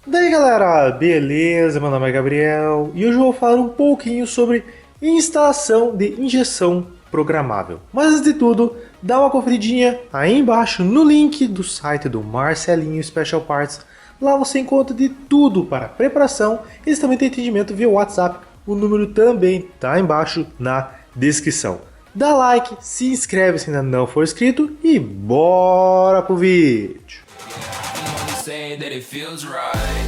Daí galera, beleza? Meu nome é Gabriel e hoje eu vou falar um pouquinho sobre instalação de injeção programável. Mas antes de tudo, dá uma conferidinha aí embaixo no link do site do Marcelinho Special Parts. Lá você encontra de tudo para preparação. Eles também têm atendimento via WhatsApp. O número também está embaixo na descrição. Dá like, se inscreve se ainda não for inscrito e bora pro vídeo! Say that it feels right.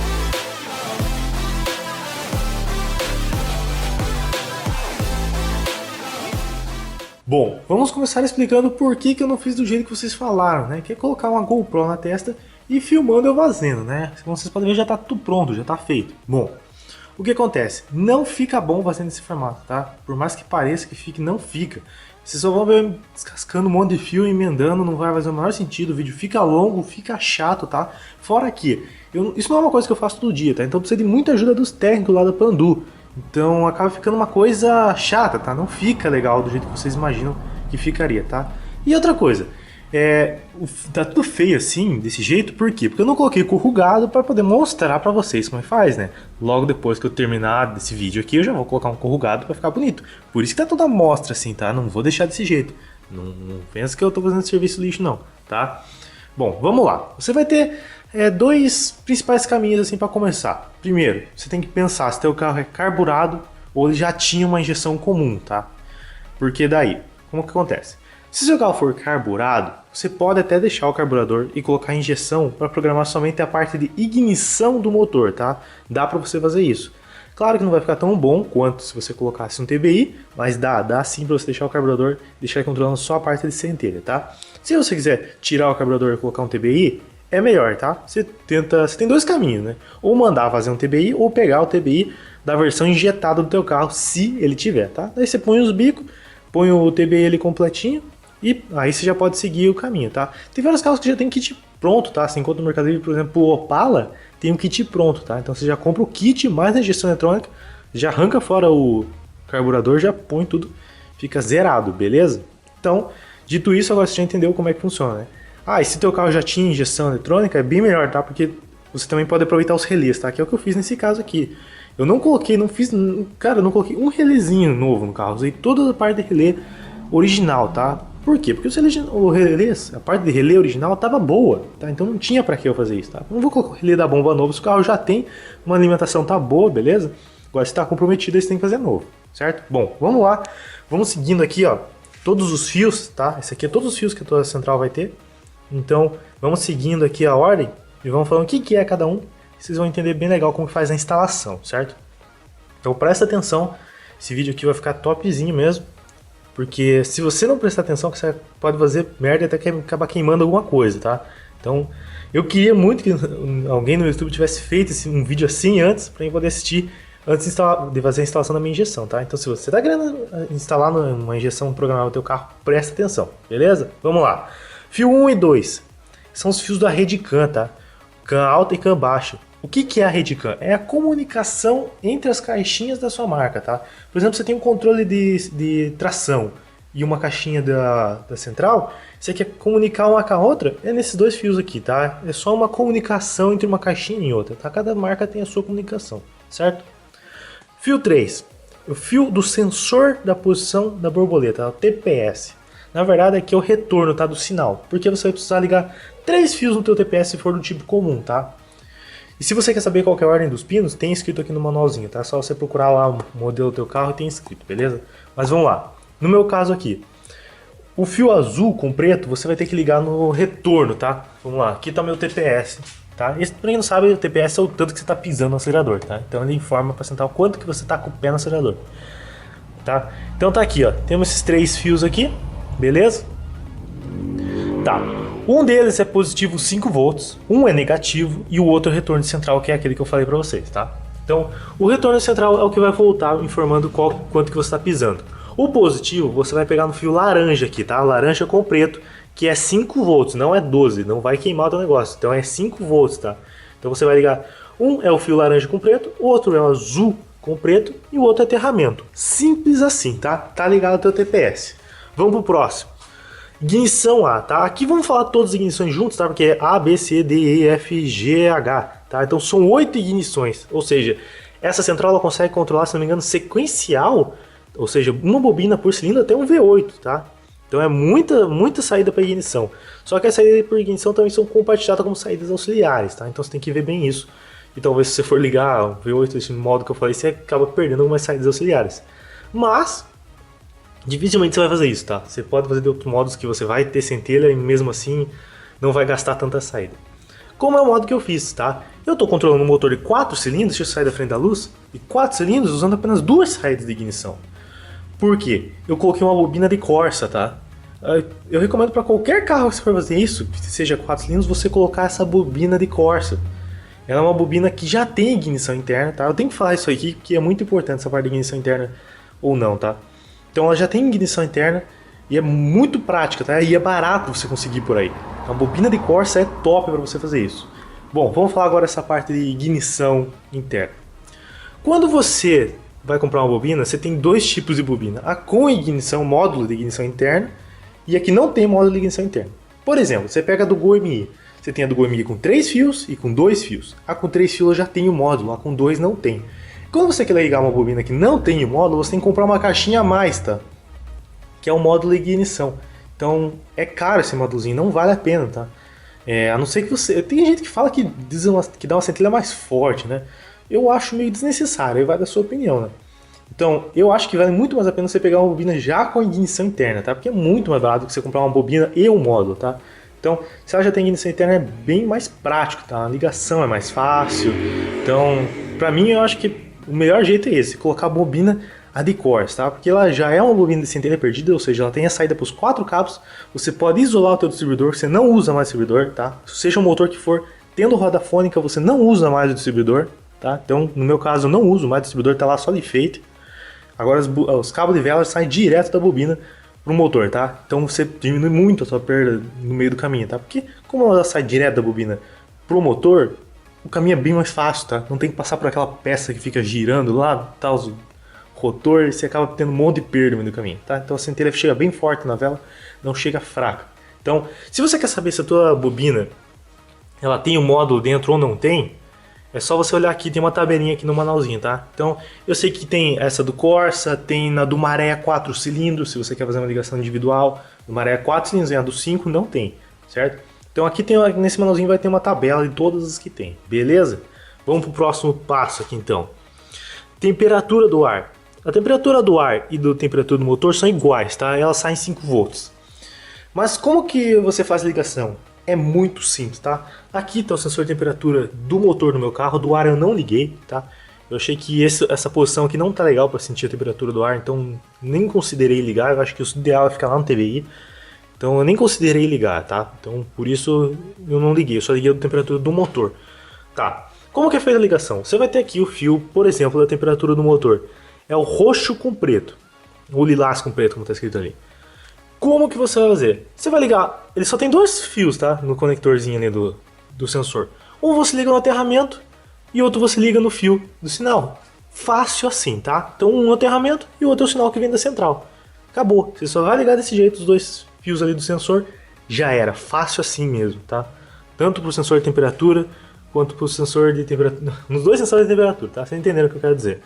Bom, vamos começar explicando por que eu não fiz do jeito que vocês falaram, né? Que é colocar uma GoPro na testa e filmando eu fazendo, né? Como vocês podem ver, já tá tudo pronto, já tá feito. Bom, o que acontece? Não fica bom fazendo esse formato, tá? Por mais que pareça que fique, não fica. Vocês só vão ver descascando um monte de fio, emendando, não vai fazer o menor sentido, o vídeo fica longo, fica chato, tá? Fora que, isso não é uma coisa que eu faço todo dia, tá? Então precisa de muita ajuda dos técnicos lá da Pandu. Então acaba ficando uma coisa chata, tá? Não fica legal do jeito que vocês imaginam que ficaria, tá? E outra coisa, tá tudo feio assim, desse jeito, por quê? Porque eu não coloquei corrugado para poder mostrar para vocês como é que faz, né? Logo depois que eu terminar desse vídeo aqui, eu já vou colocar um corrugado para ficar bonito. Por isso que tá toda a mostra assim, tá? Não vou deixar desse jeito. Não pensa que eu tô fazendo serviço lixo não, tá? Bom, vamos lá. Você vai ter dois principais caminhos assim para começar. Primeiro, você tem que pensar se teu carro é carburado ou ele já tinha uma injeção comum, tá? Porque daí, como que acontece? Se seu carro for carburado, você pode até deixar o carburador e colocar a injeção para programar somente a parte de ignição do motor, tá? Dá para você fazer isso. Claro que não vai ficar tão bom quanto se você colocasse um TBI, mas dá sim para você deixar o carburador, deixar ele controlando só a parte de centelha, tá? Se você quiser tirar o carburador e colocar um TBI, é melhor, tá? Você tem dois caminhos, né? Ou mandar fazer um TBI ou pegar o TBI da versão injetada do teu carro, se ele tiver, tá? Daí você põe os bicos, põe o TBI ali completinho, e aí você já pode seguir o caminho, tá? Tem vários carros que já tem kit pronto, tá? Você encontra no Mercado Livre, por exemplo, o Opala tem um kit pronto, tá? Então você já compra o kit mais a injeção eletrônica, já arranca fora o carburador, já põe tudo, fica zerado, beleza? Então, dito isso, agora você já entendeu como é que funciona, né? Ah, e se teu carro já tinha injeção eletrônica, é bem melhor, tá? Porque você também pode aproveitar os relés, tá? Que é o que eu fiz nesse caso aqui. Eu não coloquei, não coloquei um relézinho novo no carro, usei toda a parte de relé original, tá? Por quê? Porque o relé, a parte de relé original estava boa, tá? Então não tinha para que eu fazer isso, tá? Não vou colocar o relé da bomba novo se o carro já tem uma alimentação tá boa, beleza? Agora se está comprometido, aí você tem que fazer novo, certo? Bom, vamos lá. Vamos seguindo aqui, ó, todos os fios, tá? Esse aqui é todos os fios que a tua central vai ter. Então, vamos seguindo aqui a ordem e vamos falando o que é cada um. Vocês vão entender bem legal como faz a instalação, certo? Então presta atenção, esse vídeo aqui vai ficar topzinho mesmo. Porque se você não prestar atenção, você pode fazer merda e até acabar queimando alguma coisa, tá? Então, eu queria muito que alguém no YouTube tivesse feito um vídeo assim antes, para eu poder assistir antes de fazer a instalação da minha injeção, tá? Então, se você está querendo instalar uma injeção programável no teu carro, presta atenção, beleza? Vamos lá. Fio 1 e 2 são os fios da rede CAN, tá? CAN alta e CAN baixa. O que é a rede CAN? É a comunicação entre as caixinhas da sua marca, tá? Por exemplo, você tem um controle de tração e uma caixinha da central, você quer comunicar uma com a outra, é nesses dois fios aqui, tá? É só uma comunicação entre uma caixinha e outra, tá? Cada marca tem a sua comunicação, certo? Fio 3, o fio do sensor da posição da borboleta, o TPS. Na verdade, aqui é o retorno, tá? Do sinal, porque você vai precisar ligar 3 fios no teu TPS se for do tipo comum, tá? E se você quer saber qual que é a ordem dos pinos, tem escrito aqui no manualzinho, tá? É só você procurar lá o modelo do teu carro e tem escrito, beleza? Mas vamos lá. No meu caso aqui, o fio azul com preto você vai ter que ligar no retorno, tá? Vamos lá, aqui tá o meu TPS, tá? Esse, pra quem não sabe, o TPS é o tanto que você tá pisando no acelerador, tá? Então ele informa pra central quanto que você tá com o pé no acelerador, tá? Então tá aqui, ó, temos esses 3 fios aqui, beleza? Tá. Um deles é positivo 5 volts, um é negativo e o outro é o retorno central, que é aquele que eu falei para vocês, tá? Então, o retorno central é o que vai voltar informando quanto que você está pisando. O positivo você vai pegar no fio laranja aqui, tá? Laranja com preto, que é 5 volts, não é 12, não vai queimar o teu negócio. Então é 5 volts, tá? Então você vai ligar, um é o fio laranja com preto, o outro é o azul com preto e o outro é aterramento. Simples assim, tá? Tá ligado ao teu TPS. Vamos pro próximo. Ignição A, tá? Aqui vamos falar todas as ignições juntos, tá? Porque é A, B, C, D, E, F, G, H. tá? Então são 8 ignições, ou seja, essa central ela consegue controlar, se não me engano, sequencial, ou seja, uma bobina por cilindro até um V8, tá? Então é muita saída para ignição. Só que as saídas por ignição também são compartilhadas como saídas auxiliares, tá? Então você tem que ver bem isso. E talvez se você for ligar o V8 desse modo que eu falei, você acaba perdendo algumas saídas auxiliares. Mas dificilmente você vai fazer isso, tá? Você pode fazer de outros modos que você vai ter centelha e mesmo assim não vai gastar tanta saída. Como é o modo que eu fiz, tá? Eu estou controlando um motor de 4 cilindros, deixa eu sair da frente da luz, e 4 cilindros usando apenas 2 saídas de ignição. Por quê? Eu coloquei uma bobina de Corsa, tá? Eu recomendo para qualquer carro que você for fazer isso, que seja 4 cilindros, você colocar essa bobina de Corsa. Ela é uma bobina que já tem ignição interna, tá? Eu tenho que falar isso aqui, porque é muito importante essa parte de ignição interna ou não, tá? Então ela já tem ignição interna e é muito prática, tá? E é barato você conseguir por aí. Então a bobina de Corsa é top para você fazer isso. Bom, vamos falar agora dessa parte de ignição interna. Quando você vai comprar uma bobina, você tem 2 tipos de bobina. A com ignição, módulo de ignição interna, e a que não tem módulo de ignição interna. Por exemplo, você pega a do Gol MI. Você tem a do Gol MI com 3 fios e com 2 fios. A com 3 fios já tem o módulo, a com 2 não tem. Quando você quer ligar uma bobina que não tem o módulo, você tem que comprar uma caixinha a mais, tá? Que é o módulo de ignição. Então é caro esse módulozinho, não vale a pena, tá? A não ser que você... Tem gente que fala que dá uma centelha mais forte, né? Eu acho meio desnecessário, aí vai da sua opinião, né? Então, eu acho que vale muito mais a pena você pegar uma bobina já com ignição interna, tá? Porque é muito mais barato que você comprar uma bobina e um módulo, tá? Então, se ela já tem ignição interna, é bem mais prático, tá? A ligação é mais fácil. Então, pra mim, eu acho que o melhor jeito é esse, colocar a bobina a de Corsa, tá? Porque ela já é uma bobina de centelha perdida, ou seja, ela tem a saída para os 4 cabos, você pode isolar o teu distribuidor, você não usa mais distribuidor, tá? Seja um motor que for, tendo roda fônica, você não usa mais o distribuidor, tá? Então, no meu caso, eu não uso mais o distribuidor, tá lá só de enfeite. Agora, os cabos de vela saem direto da bobina pro motor, tá? Então, você diminui muito a sua perda no meio do caminho, tá? Porque, como ela sai direto da bobina pro motor, o caminho é bem mais fácil, tá? Não tem que passar por aquela peça que fica girando lá, tá? Os rotor, e você acaba tendo um monte de perda no meio do caminho, tá? Então a centelha chega bem forte na vela, não chega fraca. Então, se você quer saber se a tua bobina ela tem um módulo dentro ou não tem, é só você olhar aqui, tem uma tabelinha aqui no manualzinho, tá? Então, eu sei que tem essa do Corsa, tem na do Maré 4 cilindros, se você quer fazer uma ligação individual, do Maré 4 cilindros, e a do 5 não tem, certo? Então aqui tem, nesse manualzinho vai ter uma tabela de todas as que tem, beleza? Vamos pro próximo passo aqui então. Temperatura do ar. A temperatura do ar e a temperatura do motor são iguais, tá? Elas saem 5 volts. Mas como que você faz a ligação? É muito simples, tá? Aqui está o sensor de temperatura do motor do meu carro, do ar eu não liguei, tá? Eu achei que essa posição aqui não tá legal para sentir a temperatura do ar, então nem considerei ligar. Eu acho que o ideal é ficar lá no TVI, então eu nem considerei ligar, tá? Então por isso eu não liguei, eu só liguei a temperatura do motor, tá? Como que é feita a ligação? Você vai ter aqui o fio, por exemplo, da temperatura do motor. É o roxo com preto, ou lilás com preto, como está escrito ali. Como que você vai fazer? Você vai ligar, ele só tem 2 fios, tá? No conectorzinho ali do sensor. Um você liga no aterramento e outro você liga no fio do sinal. Fácil assim, tá? Então um é o aterramento e o outro é o sinal que vem da central. Acabou, você só vai ligar desse jeito os 2 fios ali do sensor, já era. Fácil assim mesmo, tá? Tanto para o sensor de temperatura quanto para o sensor de temperatura. Nos 2 sensores de temperatura, tá? Vocês entenderam o que eu quero dizer.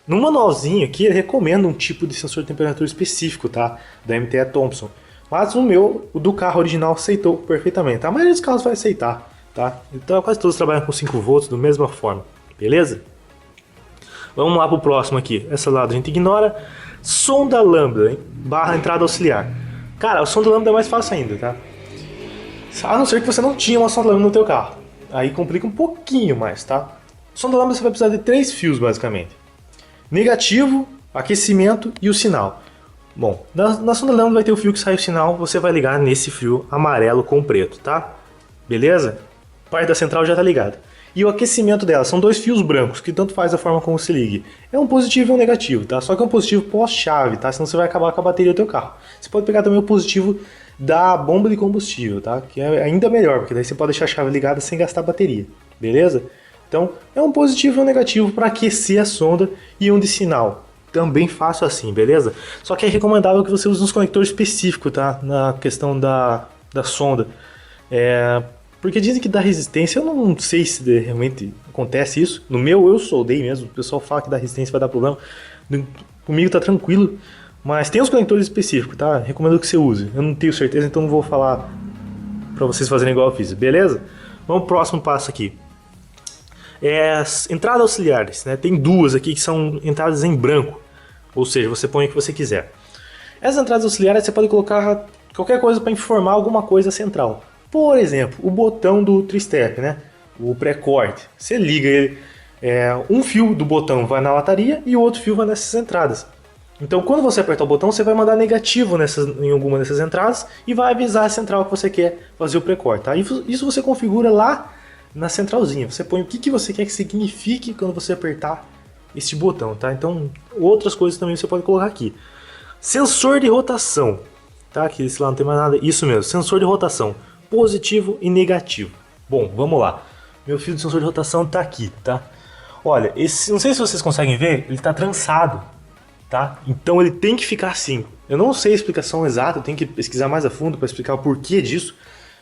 No manualzinho aqui, ele recomenda um tipo de sensor de temperatura específico, tá? Da MTE Thompson. Mas o meu, o do carro original, aceitou perfeitamente. A maioria dos carros vai aceitar, tá? Então quase todos trabalham com 5 volts da mesma forma, beleza? Vamos lá pro próximo aqui. Essa lado a gente ignora. Sonda lambda, hein? Barra entrada auxiliar. Cara, o sonda lambda é mais fácil ainda, tá? A não ser que você não tinha uma sonda lambda no teu carro. Aí complica um pouquinho mais, tá? Sonda lambda você vai precisar de 3 fios, basicamente. Negativo, aquecimento e o sinal. Bom, na sonda lambda vai ter o fio que sai o sinal, você vai ligar nesse fio amarelo com preto, tá? Beleza? Parte da central já tá ligada. E o aquecimento dela são 2 fios brancos, que tanto faz a forma como se ligue. É um positivo e um negativo, tá? Só que é um positivo pós-chave, tá? Senão você vai acabar com a bateria do teu carro. Você pode pegar também o positivo da bomba de combustível, tá? Que é ainda melhor, porque daí você pode deixar a chave ligada sem gastar bateria, beleza? Então, é um positivo e um negativo para aquecer a sonda e um de sinal. Também faço assim, beleza? Só que é recomendável que você use uns conectores específicos, tá? Na questão da sonda. Porque dizem que dá resistência, eu não sei se realmente acontece isso. No meu eu soldei mesmo, o pessoal fala que dá resistência vai dar problema. Comigo tá tranquilo, mas tem os conectores específicos, tá? Recomendo que você use. Eu não tenho certeza, então não vou falar pra vocês fazerem igual eu fiz, beleza? Vamos pro próximo passo aqui. As entradas auxiliares, né? Tem duas aqui que são entradas em branco, ou seja, você põe o que você quiser. Essas entradas auxiliares você pode colocar qualquer coisa para informar alguma coisa central. Por exemplo, o botão do Tristep, né? O pré-corte. Você liga ele, um fio do botão vai na lataria e o outro fio vai nessas entradas. Então, quando você apertar o botão, você vai mandar negativo em alguma dessas entradas e vai avisar a central que você quer fazer o pré-corte. Tá? Isso você configura lá na centralzinha. Você põe o que você quer que signifique quando você apertar este botão. Tá? Então, outras coisas também você pode colocar aqui. Sensor de rotação. Tá? Aqui desse lado não tem mais nada. Isso mesmo, sensor de rotação. Positivo e negativo. Bom, vamos lá. Meu fio de sensor de rotação está aqui. Tá? Olha, não sei se vocês conseguem ver, ele está trançado. Tá? Então ele tem que ficar assim. Eu não sei a explicação exata, eu tenho que pesquisar mais a fundo para explicar o porquê disso.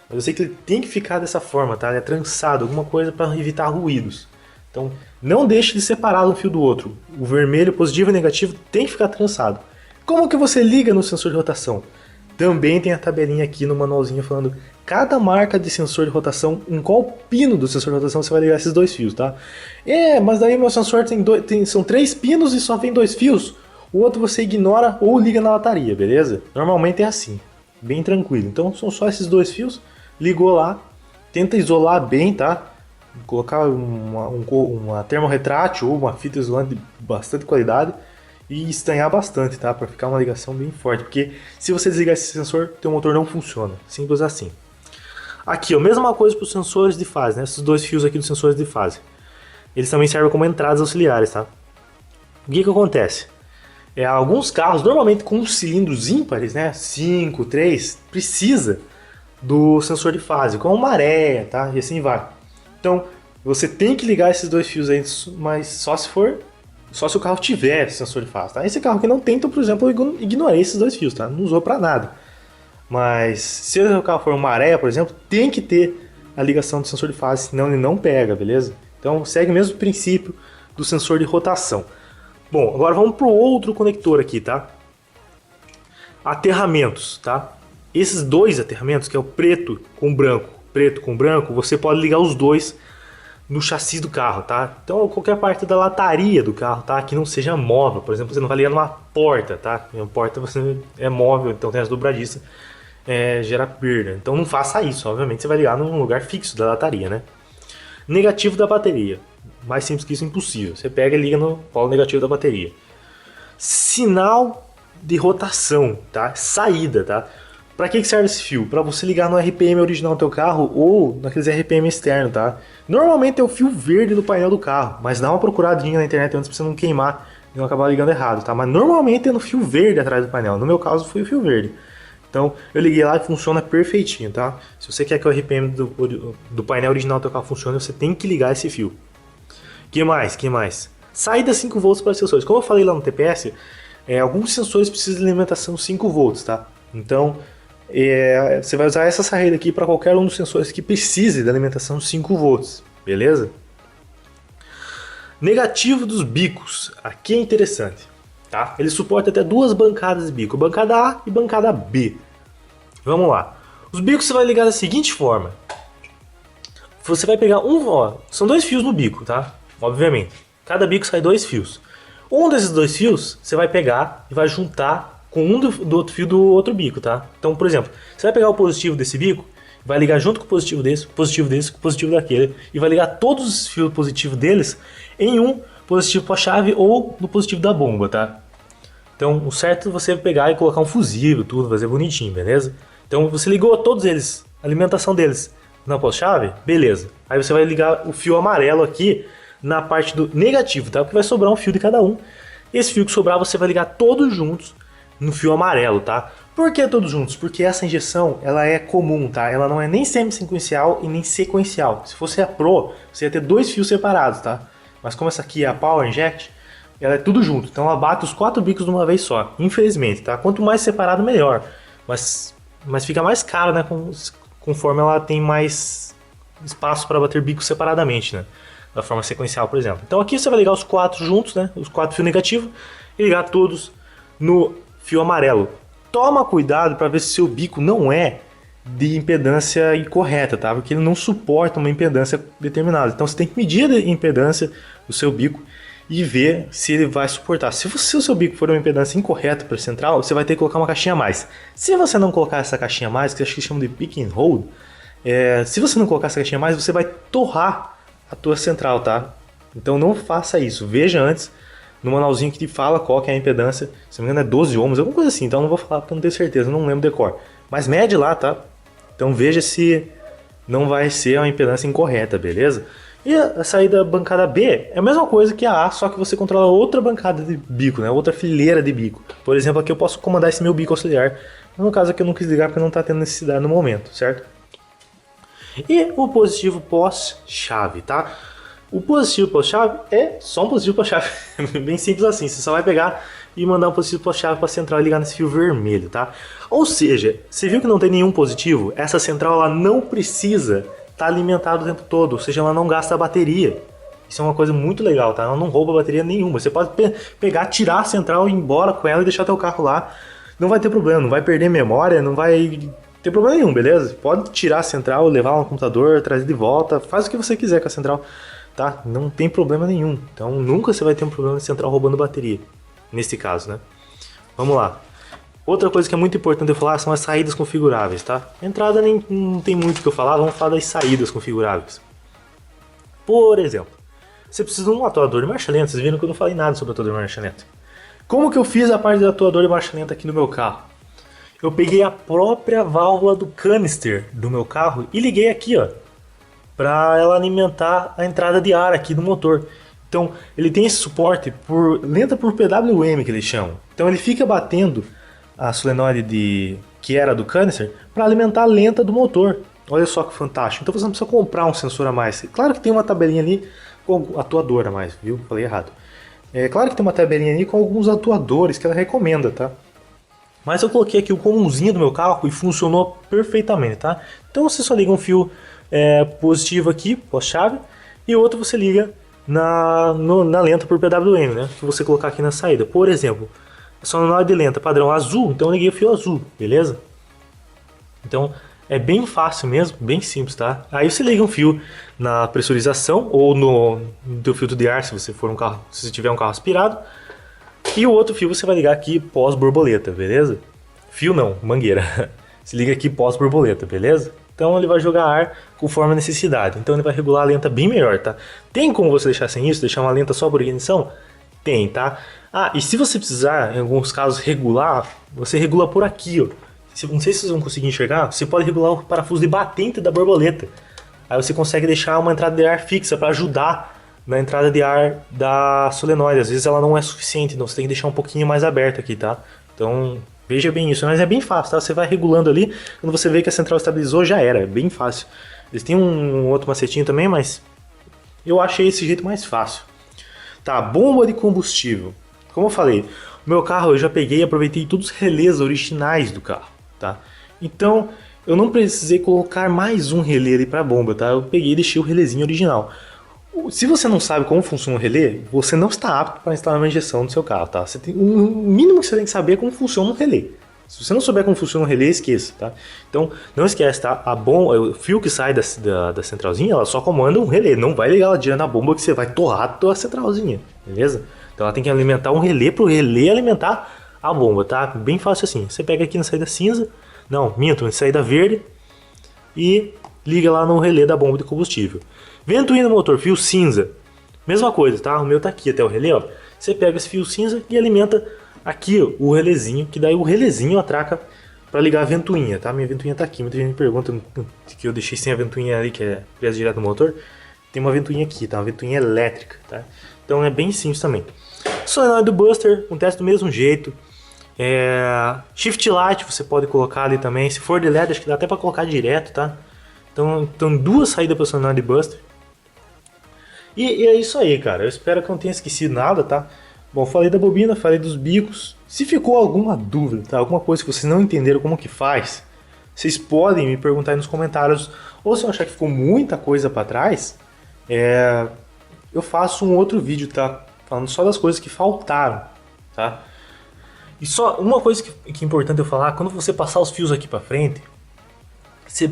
Mas eu sei que ele tem que ficar dessa forma, tá? Ele é trançado, alguma coisa para evitar ruídos. Então não deixe de separar um fio do outro. O vermelho, positivo e negativo, tem que ficar trançado. Como que você liga no sensor de rotação? Também tem a tabelinha aqui no manualzinho falando cada marca de sensor de rotação, em qual pino do sensor de rotação você vai ligar esses dois fios, tá? Mas daí meu sensor são 3 pinos e só vem 2 fios. O outro você ignora ou liga na lataria, beleza? Normalmente é assim, bem tranquilo. Então são só esses 2 fios, ligou lá, tenta isolar bem, tá? Colocar uma termorretrátil ou uma fita isolante de bastante qualidade e estanhar bastante, tá? Para ficar uma ligação bem forte, porque se você desligar esse sensor, teu motor não funciona, simples assim. Aqui, ó, mesma coisa para os sensores de fase, né? Esses 2 fios aqui dos sensores de fase. Eles também servem como entradas auxiliares, tá? O que acontece? Alguns carros, normalmente com cilindros ímpares, né, 5, 3, precisa do sensor de fase, como maré, tá? E assim vai. Então, você tem que ligar esses 2 fios aí, mas só se o carro tiver sensor de fase, tá? Esse carro aqui não tem, então, por exemplo, eu ignorei esses 2 fios, tá? Não usou para nada. Mas se o carro for uma maré, por exemplo, tem que ter a ligação do sensor de fase, senão ele não pega, beleza? Então, segue o mesmo princípio do sensor de rotação. Bom, agora vamos para o outro conector aqui, tá? Aterramentos, tá? Esses 2 aterramentos, que é o preto com branco, você pode ligar os 2 no chassi do carro, tá? Então, qualquer parte da lataria do carro, tá? Que não seja móvel, por exemplo, você não vai ligar numa porta, tá? Uma porta você é móvel, então tem as dobradiças, gera perda. Então não faça isso, obviamente você vai ligar num lugar fixo da lataria, né? Negativo da bateria. Mais simples que isso, impossível. Você pega e liga no polo negativo da bateria. Sinal de rotação, tá? Saída, tá? Para que serve esse fio? Para você ligar no RPM original do teu carro ou naqueles RPM externo, tá? Normalmente é o fio verde no painel do carro, mas dá uma procuradinha na internet antes para você não queimar e não acabar ligando errado, tá? Mas normalmente é no fio verde atrás do painel. No meu caso foi o fio verde. Então eu liguei lá e funciona perfeitinho, tá? Se você quer que o RPM do painel original do teu carro funcione, você tem que ligar esse fio. Que mais? Saída 5 volts para sensores. Como eu falei lá no TPS, alguns sensores precisam de alimentação 5 volts, tá? Então, você vai usar essa saída aqui para qualquer um dos sensores que precise de alimentação 5 volts, beleza? Negativo dos bicos. Aqui é interessante, tá? Ele suporta até 2 bancadas de bico, bancada A e bancada B. Vamos lá. Os bicos você vai ligar da seguinte forma. Você vai pegar são 2 fios no bico, tá? Obviamente, cada bico sai 2 fios. Um desses 2 fios você vai pegar e vai juntar com um do outro fio do outro bico, tá? Então, por exemplo, você vai pegar o positivo desse bico, vai ligar junto com o positivo desse, com o positivo daquele, e vai ligar todos os fios positivos deles em um positivo para a chave ou no positivo da bomba, tá? Então, o certo é você pegar e colocar um fusível, tudo, fazer bonitinho, beleza? Então, você ligou todos eles, a alimentação deles na pós-chave, beleza. Aí você vai ligar o fio amarelo aqui na parte do negativo, tá? Porque vai sobrar um fio de cada um. Esse fio que sobrar você vai ligar todos juntos no fio amarelo, tá? Por que todos juntos? Porque essa injeção, ela é comum, tá? Ela não é nem semi-sequencial e nem sequencial. Se fosse a Pro, você ia ter 2 fios separados, tá? Mas como essa aqui é a Power Inject, ela é tudo junto. Então ela bate os 4 bicos de uma vez só, infelizmente, tá? Quanto mais separado, melhor. Mas fica mais caro, né? Conforme ela tem mais espaço para bater bicos separadamente, né? Da forma sequencial, por exemplo. Então aqui você vai ligar os 4 juntos, né? Os 4 fios negativos e ligar todos no fio amarelo. Toma cuidado para ver se seu bico não é de impedância incorreta, tá? Porque ele não suporta uma impedância determinada. Então você tem que medir a impedância do seu bico e ver se ele vai suportar. Se o seu bico for uma impedância incorreta para central, você vai ter que colocar uma caixinha a mais. Se você não colocar essa caixinha a mais, que acho que chamam de pick and hold, se você não colocar essa caixinha a mais, você vai torrar a tua central, tá? Então não faça isso. Veja antes no manualzinho que te fala qual que é a impedância. Se não me engano é 12 ohms, alguma coisa assim. Então eu não vou falar porque eu não tenho certeza, não lembro decor. Mas mede lá, tá? Então veja se não vai ser uma impedância incorreta, beleza? E a saída bancada B é a mesma coisa que a A, só que você controla outra bancada de bico, né? Outra fileira de bico. Por exemplo, aqui eu posso comandar esse meu bico auxiliar. No caso aqui eu não quis ligar porque não está tendo necessidade no momento, certo? E o positivo pós-chave, tá? O positivo pós-chave é só um positivo pós-chave. Bem simples assim. Você só vai pegar e mandar um positivo pós-chave para a central e ligar nesse fio vermelho, tá? Ou seja, você viu que não tem nenhum positivo? Essa central ela não precisa estar alimentada o tempo todo, ou seja, ela não gasta bateria. Isso é uma coisa muito legal, tá? Ela não rouba bateria nenhuma. Você pode pegar, tirar a central, ir embora com ela e deixar teu carro lá. Não vai ter problema, não vai perder memória, não vai ter problema nenhum, beleza? Pode tirar a central, levar ela no computador, trazer de volta, faz o que você quiser com a central, tá? Não tem problema nenhum. Então nunca você vai ter um problema de central roubando bateria. Nesse caso, né? Vamos lá. Outra coisa que é muito importante eu falar são as saídas configuráveis, tá? Entrada nem não tem muito o que eu falar, vamos falar das saídas configuráveis. Por exemplo, você precisa de um atuador de marcha lenta. Vocês viram que eu não falei nada sobre atuador de marcha lenta. Como que eu fiz a parte do atuador de marcha lenta aqui no meu carro? Eu peguei a própria válvula do canister do meu carro e liguei aqui, ó, para ela alimentar a entrada de ar aqui do motor. Então ele tem esse suporte por lenta por PWM que eles chamam. Então ele fica batendo a solenoide que era do canister para alimentar a lenta do motor. Olha só que fantástico. Então você não precisa comprar um sensor a mais. Claro que tem uma tabelinha ali com atuador a mais, viu? Falei errado. É claro que tem uma tabelinha ali com alguns atuadores que ela recomenda, tá? Mas eu coloquei aqui o comumzinho do meu carro e funcionou perfeitamente, tá? Então você só liga um fio positivo aqui, pós-chave, e o outro você liga na lenta por PWM, né? Que você colocar aqui na saída. Por exemplo, solenoide lenta padrão azul, então eu liguei o fio azul, beleza? Então é bem fácil mesmo, bem simples, tá? Aí você liga um fio na pressurização ou no teu filtro de ar, se você for um carro, se você tiver um carro aspirado. E o outro fio você vai ligar aqui pós-borboleta, beleza? Fio não, mangueira. Se liga aqui pós-borboleta, beleza? Então ele vai jogar ar conforme a necessidade. Então ele vai regular a lenta bem melhor, tá? Tem como você deixar sem isso, deixar uma lenta só por ignição? Tem, tá? Ah, e se você precisar, em alguns casos, regular, você regula por aqui, ó. Não sei se vocês vão conseguir enxergar, você pode regular o parafuso de batente da borboleta. Aí você consegue deixar uma entrada de ar fixa para ajudar na entrada de ar da solenoide. Às vezes ela não é suficiente, então você tem que deixar um pouquinho mais aberto aqui, tá? Então veja bem isso, mas é bem fácil, tá? Você vai regulando ali, quando você vê que a central estabilizou, já era, é bem fácil. Eles têm um outro macetinho também, mas eu achei esse jeito mais fácil. Tá, bomba de combustível. Como eu falei, o meu carro eu já peguei e aproveitei todos os relés originais do carro, tá? Então eu não precisei colocar mais um relé ali para bomba, tá? Eu peguei e deixei o relézinho original. Se você não sabe como funciona o relé, você não está apto para instalar uma injeção no seu carro, tá? Você tem, o mínimo que você tem que saber é como funciona um relé. Se você não souber como funciona o relé, esqueça, tá? Então, não esquece, tá? O fio que sai da centralzinha, ela só comanda um relé. Não vai ligar ela direto na bomba que você vai torrar a tua centralzinha, beleza? Então ela tem que alimentar um relé para o relé alimentar a bomba, tá? Bem fácil assim. Você pega aqui na saída cinza, não, minto, na saída verde e liga lá no relé da bomba de combustível. Ventoinha no motor, fio cinza. Mesma coisa, tá? O meu tá aqui até o relé, ó. Você pega esse fio cinza e alimenta aqui, ó, o relézinho, que daí o relézinho atraca para ligar a ventoinha, tá? Minha ventoinha tá aqui. Muita gente me pergunta que eu deixei sem a ventoinha ali, que é presa direto no motor. Tem uma ventoinha aqui, tá? Uma ventoinha elétrica, tá? Então é bem simples também. Solenoide do Buster, acontece do mesmo jeito. Shift Light você pode colocar ali também. Se for de LED, acho que dá até para colocar direto, tá? Então duas saídas para o Solenoide Buster. E é isso aí, cara. Eu espero que eu não tenha esquecido nada, tá? Bom, falei da bobina, falei dos bicos. Se ficou alguma dúvida, tá? Alguma coisa que vocês não entenderam como que faz, vocês podem me perguntar aí nos comentários, ou se eu achar que ficou muita coisa para trás, eu faço um outro vídeo, tá? Falando só das coisas que faltaram, tá? E só uma coisa que é importante eu falar, quando você passar os fios aqui para frente, você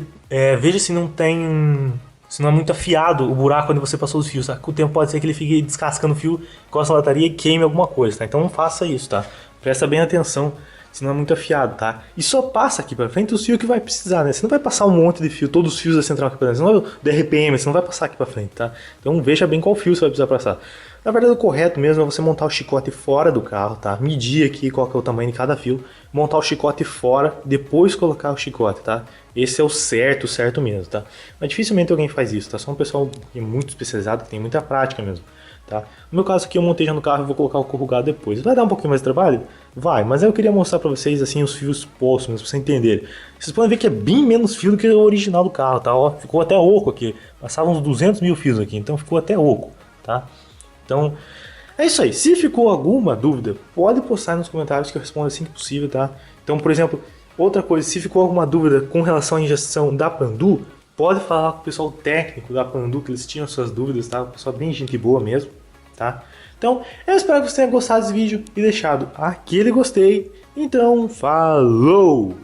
veja se não tem... Se não é muito afiado o buraco onde você passou os fios, tá? Com o tempo pode ser que ele fique descascando o fio, encosta na lataria e queime alguma coisa, tá? Então não faça isso, tá? Presta bem atenção se não é muito afiado, tá? E só passa aqui pra frente os fios que vai precisar, né? Você não vai passar um monte de fio, todos os fios da central aqui pra frente, não é o do RPM, você não vai passar aqui pra frente, tá? Então veja bem qual fio você vai precisar passar. Na verdade o correto mesmo é você montar o chicote fora do carro, tá? Medir aqui qual que é o tamanho de cada fio, montar o chicote fora, depois colocar o chicote, tá? Esse é o certo mesmo, tá? Mas dificilmente alguém faz isso, tá? Só um pessoal muito especializado, que tem muita prática mesmo, tá? No meu caso aqui eu montei já no carro e vou colocar o corrugado depois. Vai dar um pouquinho mais de trabalho? Vai, mas eu queria mostrar pra vocês assim os fios postos, pra vocês entenderem. Vocês podem ver que é bem menos fio do que o original do carro, tá? Ó, ficou até oco aqui, passavam uns 200 mil fios aqui, então ficou até oco, tá? Então, é isso aí. Se ficou alguma dúvida, pode postar nos comentários que eu respondo assim que possível, tá? Então, por exemplo, outra coisa, se ficou alguma dúvida com relação à injeção da Pandu, pode falar com o pessoal técnico da Pandu, que eles tinham suas dúvidas, tá? O pessoal bem gente boa mesmo, tá? Então, eu espero que você tenha gostado desse vídeo e deixado aquele gostei. Então, falou!